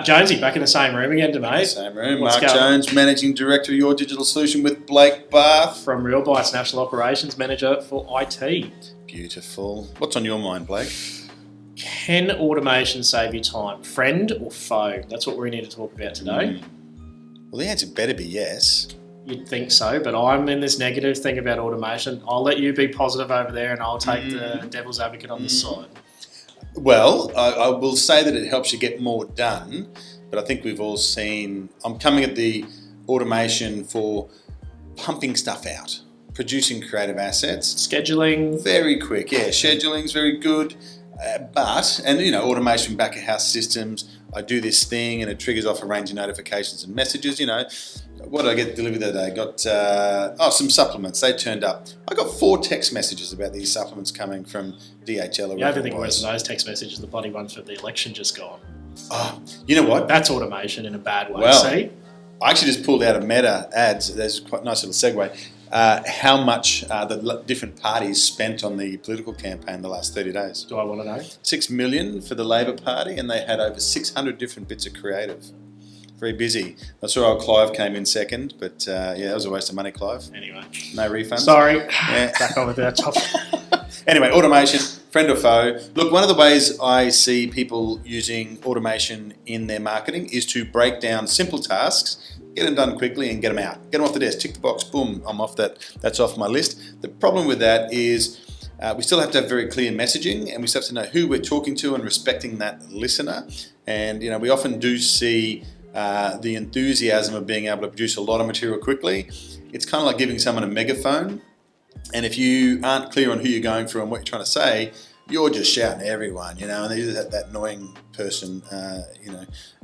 Jonesy, back in the same room again tonight. Same room. Mark Jones, Managing Director of Your Digital Solution with Blake Bath. From Real Bytes, National Operations Manager for IT. Beautiful. What's on your mind, Blake? Can automation save you time? Friend or foe? That's what we need to talk about today. Well, the answer better be yes. You'd think so, but I'm in this negative thing about automation. I'll let you be positive over there and I'll take the devil's advocate on this side. Well, I will say that it helps you get more done, but I think we've all seen, I'm coming at the automation for pumping stuff out, producing creative assets. Scheduling. Very quick, yeah. Scheduling's very good, automation back of house systems. I do this thing and it triggers off a range of notifications and messages, What did I get delivered that day? I got some supplements. They turned up. I got 4 text messages about these supplements coming from DHL. The other thing worse than those text messages, the bloody one for the election just gone. Oh, you know what? That's automation in a bad way. Well, see? I actually just pulled out of Meta ads. There's quite a nice little segue. How much the different parties spent on the political campaign the last 30 days. Do I want to know? 6 million for the Labor Party, and they had over 600 different bits of creative. Very busy. I saw old Clive came in second, but that was a waste of money, Clive. Anyway. No refunds. Sorry. Yeah. Back on with our topic. Anyway, automation, friend or foe. Look, one of the ways I see people using automation in their marketing is to break down simple tasks, get them done quickly and get them out. Get them off the desk, tick the box, boom, I'm off that. That's off my list. The problem with that is we still have to have very clear messaging and we still have to know who we're talking to and respecting that listener. And, we often do see the enthusiasm of being able to produce a lot of material quickly. It's kind of like giving someone a megaphone, and if you aren't clear on who you're going for and what you're trying to say, you're just shouting at everyone, and there's that annoying person,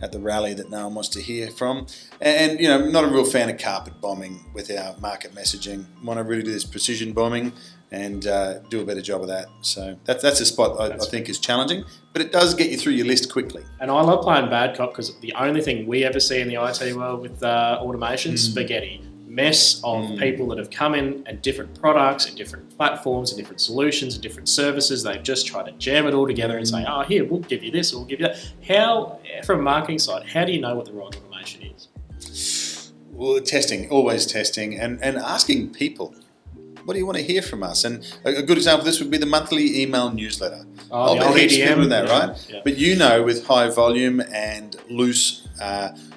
at the rally that no one wants to hear from. And, not a real fan of carpet bombing with our market messaging. Want to really do this precision bombing and do a better job of that. So that's a spot I think is challenging, but it does get you through your list quickly. And I love playing bad cop because the only thing we ever see in the IT world with automation, spaghetti. Mess of people that have come in and different products and different platforms and different solutions and different services. They've just tried to jam it all together and say, here, we'll give you this, or we'll give you that. How, from a marketing side, how do you know what the right automation is? Well, testing, always testing, and asking people, what do you want to hear from us? And a good example of this would be the monthly email newsletter. Oh, the old EDM. With that, right? Yeah. But with high volume and loose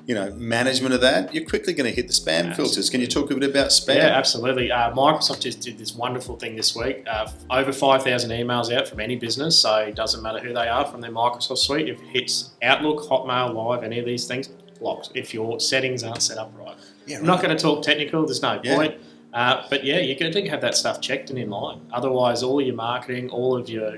management of that, you're quickly going to hit the spam filters. Can you talk a bit about spam? Yeah, absolutely. Microsoft just did this wonderful thing this week. Over 5,000 emails out from any business, so it doesn't matter who they are from their Microsoft suite. If it hits Outlook, Hotmail, Live, any of these things, blocked if your settings aren't set up right. Yeah, right. I'm not going to talk technical, there's no point. But you're going to have that stuff checked and in line. Otherwise, all your marketing, all of your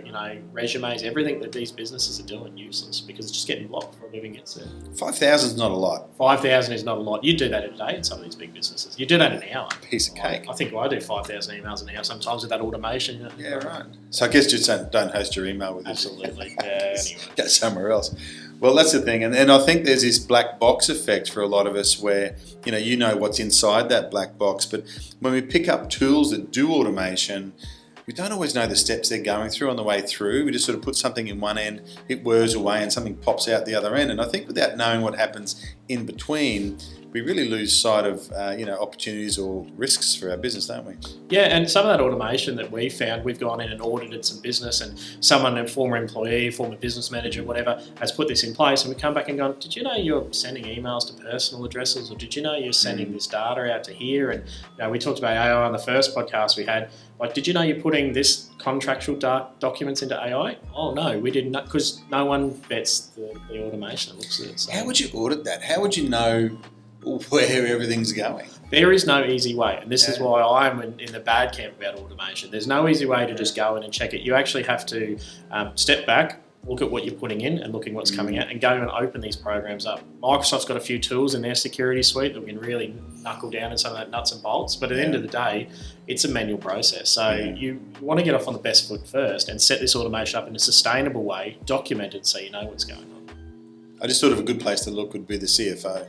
resumes, everything that these businesses are doing, useless because it's just getting blocked before it even gets there. 5,000 is not a lot. 5,000 is not a lot. You do that in a day in some of these big businesses. You do that in an hour. Piece of cake. I think I do 5,000 emails an hour sometimes with that automation. Yeah, right. So I guess just don't host your email with this. Absolutely. Anyway. Go somewhere else. Well, that's the thing. And I think there's this black box effect for a lot of us where, you know what's inside that black box. But when we pick up tools that do automation, we don't always know the steps they're going through on the way through. We just sort of put something in one end, it whirs away and something pops out the other end. And I think without knowing what happens in between, we really lose sight of opportunities or risks for our business, don't we? Yeah, and some of that automation that we found, we've gone in and audited some business, and someone, a former employee, former business manager, whatever, has put this in place, and we come back and go, did you know you're sending emails to personal addresses, or did you know you're sending this data out to here? And we talked about AI on the first podcast we had. Like, did you know you're putting this contractual documents into AI? Oh no, we didn't, because no one vets the automation that looks at it. So. How would you audit that? How would you know where everything's going? There is no easy way, and this is why I'm in the bad camp about automation. There's no easy way to just go in and check it. You actually have to step back, look at what you're putting in and looking what's coming out, and go and open these programs up. Microsoft's got a few tools in their security suite that we can really knuckle down in some of that nuts and bolts, but at the end of the day, it's a manual process. So you want to get off on the best foot first and set this automation up in a sustainable way, documented so you know what's going on. I just thought of a good place to look would be the CFO.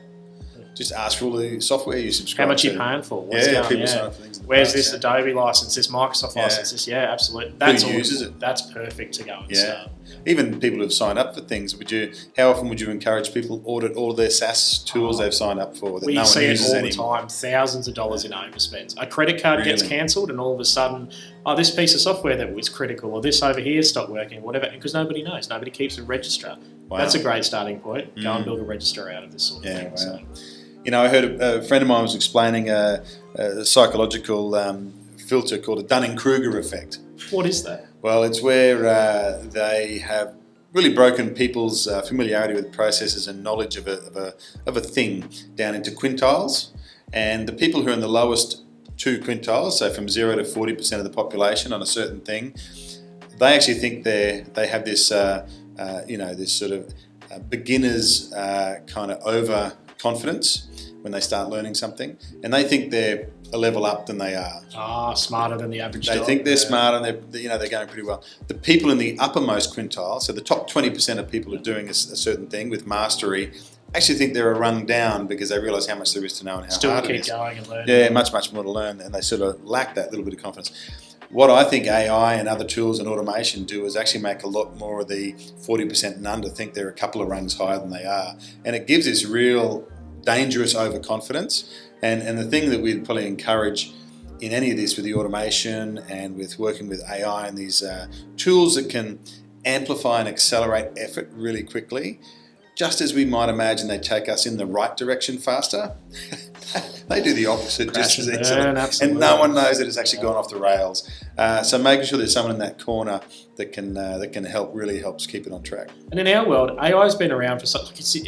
just ask for all the software you subscribe How much to. are you paying for? What's Yeah, going, people sign up for things. Where's this Adobe license, this Microsoft license, this, absolutely. That's Who uses it? That's perfect to go and Yeah. start. Even people who've signed up for things, how often would you encourage people audit all their SaaS tools they've signed up for that We no one see it uses all the anymore? time, thousands of dollars in overspends. A credit card gets Really? cancelled and all of a sudden, this piece of software that was critical or this over here stopped working, whatever, because nobody knows. Nobody keeps a register. Wow. That's a great starting point. Go and build a register out of this sort of thing. Wow. So. I heard a friend of mine was explaining a psychological filter called a Dunning-Kruger effect. What is that? Well, it's where they have really broken people's familiarity with processes and knowledge of a thing down into quintiles. And the people who are in the lowest 2 quintiles, so from 0 to 40% of the population on a certain thing, they actually think they have this, this sort of beginner's kind of overconfidence when they start learning something, and they think they're a level up than they are. Smarter than the average They dog. think they're smart and they're going pretty well. The people in the uppermost quintile, so the top 20% of people who are doing a certain thing with mastery, actually think they're a rung down because they realise how much there is to know and how Still hard it keep is. going and learning. Yeah, much more to learn, and they sort of lack that little bit of confidence. What I think AI and other tools and automation do is actually make a lot more of the 40% and under think they're a couple of rungs higher than they are. And it gives this real dangerous overconfidence. And the thing that we'd probably encourage in any of this with the automation and with working with AI and these tools that can amplify and accelerate effort really quickly, just as we might imagine they take us in the right direction faster, they do the opposite just as easily. And no one knows that it's actually gone off the rails. So making sure there's someone in that corner that can help really helps keep it on track. And in our world, AI has been around for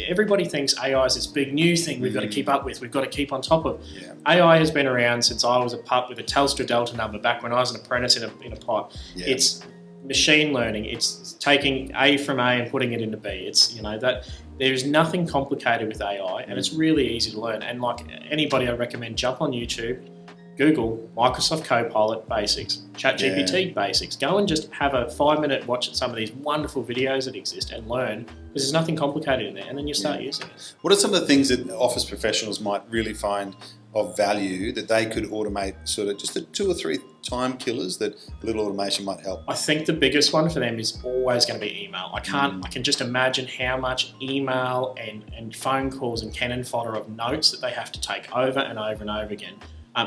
everybody thinks AI is this big new thing we've got to keep up with, we've got to keep on top of. Yeah. AI has been around since I was a pup with a Telstra Delta number back when I was an apprentice in a pipe. Yeah. It's machine learning. It's taking A from A and putting it into B. It's that there's nothing complicated with AI, and it's really easy to learn. And like anybody, I recommend jump on YouTube, Google Microsoft Copilot basics, ChatGPT basics. Go and just have a 5-minute watch at some of these wonderful videos that exist and learn, because there's nothing complicated in there, and then you start using it. What are some of the things that office professionals might really find of value that they could automate, sort of just the 2 or 3 time killers that a little automation might help? I think the biggest one for them is always going to be email. I can just imagine how much email and phone calls and cannon fodder of notes that they have to take over and over and over again.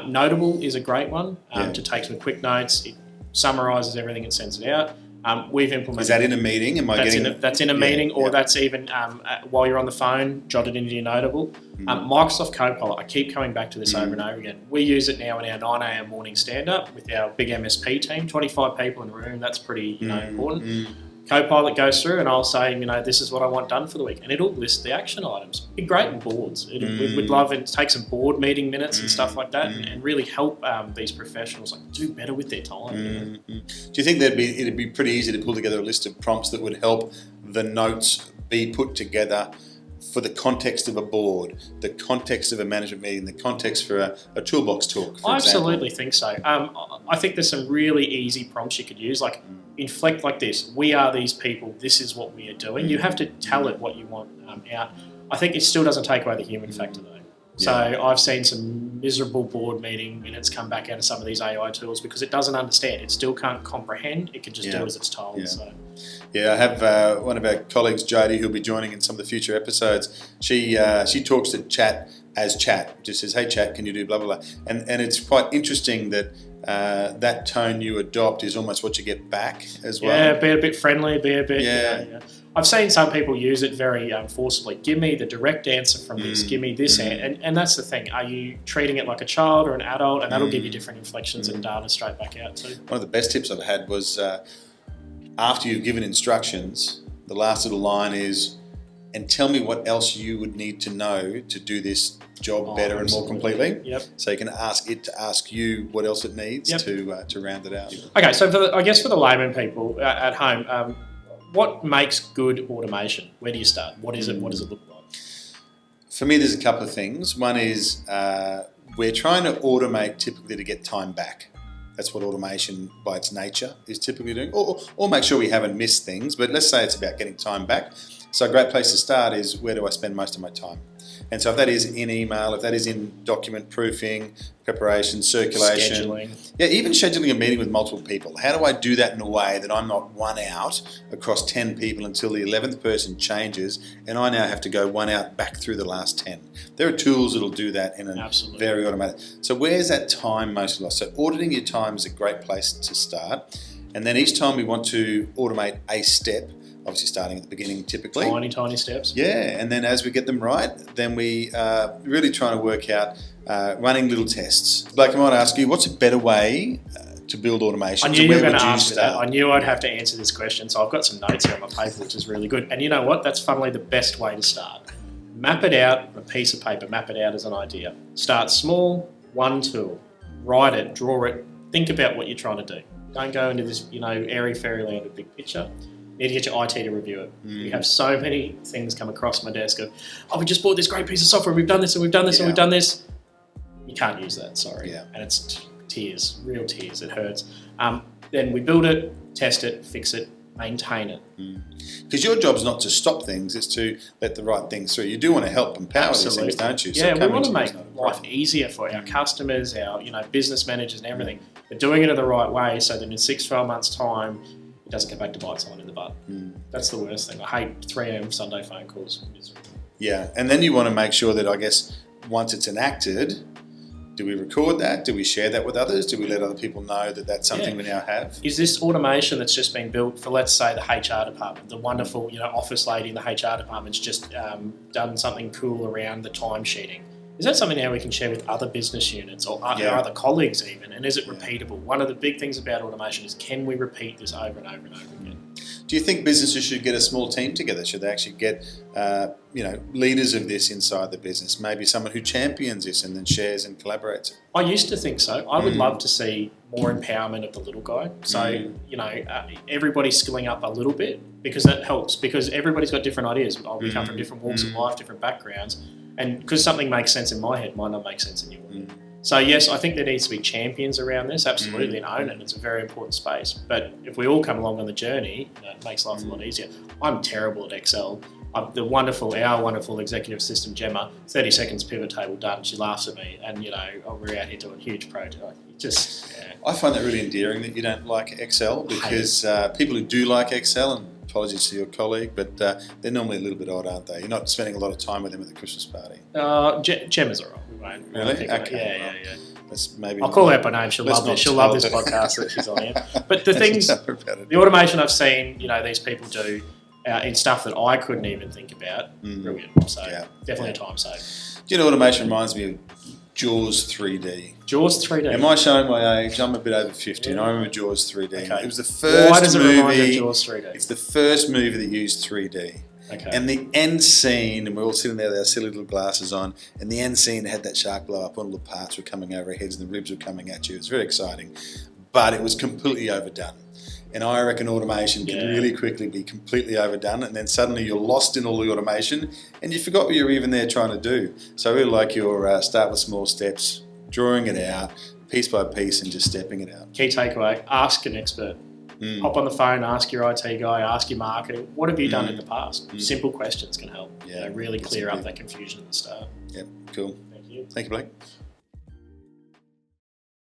Notable is a great one to take some quick notes. It summarises everything and sends it out. We've implemented. Is that in a meeting? That's in a meeting, or that's even while you're on the phone, jot it into your Notable. Microsoft Copilot, I keep coming back to this over and over again. We use it now in our 9 a.m. morning stand-up with our big MSP team, 25 people in the room. That's pretty important. Copilot goes through and I'll say, this is what I want done for the week. And it'll list the action items. It'd be great in boards. We'd love it to take some board meeting minutes and stuff like that and really help these professionals do better with their time. Do you think it'd be pretty easy to pull together a list of prompts that would help the notes be put together for the context of a board, the context of a management meeting, the context for a toolbox talk, for I example? absolutely think so. I think there's some really easy prompts you could use, like inflect like this. We are these people. This is what we are doing. You have to tell it what you want out. I think it still doesn't take away the human factor, though. So I've seen some miserable board meeting minutes come back out of some of these AI tools because it doesn't understand. It still can't comprehend. It can just do as it's told. Yeah. So. Yeah, I have one of our colleagues, Jodie, who'll be joining in some of the future episodes. She talks to chat as chat. Just says, "Hey, chat, can you do blah blah blah?" And it's quite interesting that that tone you adopt is almost what you get back as well. Yeah, be a bit friendly, be a bit. I've seen some people use it very forcibly. Give me the direct answer from this. Give me this, and that's the thing. Are you treating it like a child or an adult? And that'll give you different inflections and data straight back out too. One of the best tips I've had was after you've given instructions, the last little line is, "And tell me what else you would need to know to do this job better and more completely." Yep. So you can ask it to ask you what else it needs to round it out. Okay, so for the layman people at home, what makes good automation? Where do you start? What is it? What does it look like? For me, there's a couple of things. One is we're trying to automate typically to get time back. That's what automation by its nature is typically doing, or make sure we haven't missed things. But let's say it's about getting time back. So a great place to start is, where do I spend most of my time? And so if that is in email, if that is in document proofing, preparation, circulation, Scheduling. yeah, even scheduling a meeting with multiple people. How do I do that in a way that I'm not one out across 10 people until the 11th person changes and I now have to go one out back through the last 10? There are tools that'll do that in a Absolutely. very automatic. So where's that time mostly lost? So auditing your time is a great place to start. And then each time we want to automate a step, obviously starting at the beginning typically. Tiny steps. Yeah, and then as we get them right, then we really trying to work out running little tests. Blake, I might ask you, what's a better way to build automation? I knew you were going to ask me that. I knew I'd have to answer this question, so I've got some notes here on my paper, which is really good. And you know what? That's funnily the best way to start. Map it out on a piece of paper. Map it out as an idea. Start small, one tool. Write it, draw it. Think about what you're trying to do. Don't go into this, airy fairy land of big picture. You need to get your IT to review it. We have so many things come across my desk of, we just bought this great piece of software. We've done this and we've done this and we've done this. You can't use that, sorry. Yeah. And it's tears, real tears. It hurts. Then we build it, test it, fix it, maintain it. Because your job's not to stop things, it's to let the right things through. You do want to help empower these things, don't you? Yeah, we want to make life easier for our customers, our business managers and everything. But doing it in the right way so that in 6-12 months' time, it doesn't go back to bite someone in the butt. That's the worst thing. I hate 3 a.m. Sunday phone calls. Yeah, and then you want to make sure that, I guess, once it's enacted, do we record that? Do we share that with others? Do we let other people know that that's something we now have? Is this automation that's just been built for, let's say, the HR department? The wonderful, office lady in the HR department's just done something cool around the time sheeting. Is that something now we can share with other business units or other colleagues even? And is it repeatable? One of the big things about automation is, can we repeat this over and over and over again? Do you think businesses should get a small team together? Should they actually get, leaders of this inside the business? Maybe someone who champions this and then shares and collaborates? I used to think so. I would love to see more empowerment of the little guy. So, everybody's skilling up a little bit, because that helps, because everybody's got different ideas. We come from different walks of life, different backgrounds. And because something makes sense in my head, might not make sense in yours. So yes, I think there needs to be champions around this, absolutely, and own it. It's a very important space. But if we all come along on the journey, it makes life a lot easier. I'm terrible at Excel. Our wonderful executive assistant, Gemma, 30 seconds pivot table done. She laughs at me, and we're out here doing huge projects. I find that really endearing that you don't like Excel, because people who do like Excel, and apologies to your colleague, but they're normally a little bit odd, aren't they? You're not spending a lot of time with them at the Christmas party. Gemma's all right. We won't. Really? Okay. Yeah. That's maybe. I'll call her out by name. She'll love this. She'll love this podcast that she's on here. But the automation I've seen, these people do in stuff that I couldn't even think about. Brilliant. So definitely a time save. Do you know, automation reminds me of Jaws 3D. Jaws 3D. Am I showing my age? I'm a bit over 50, and I remember Jaws 3D. Okay. It was the first Why does it movie. remind you of Jaws 3D? It's the first movie that used 3D. Okay. And the end scene, and we're all sitting there with our silly little glasses on, and the end scene had that shark blow up, all the parts were coming over our heads and the ribs were coming at you. It was very exciting, but it was completely overdone. And I reckon automation can really quickly be completely overdone, and then suddenly you're lost in all the automation and you forgot what you were even there trying to do. So I really like your start with small steps, drawing it out piece by piece and just stepping it out. Key takeaway, ask an expert. Hop on the phone, ask your IT guy, ask your marketing. What have you done in the past? Simple questions can help. Really clear up that confusion at the start. Yep, cool. Thank you. Thank you, Blake.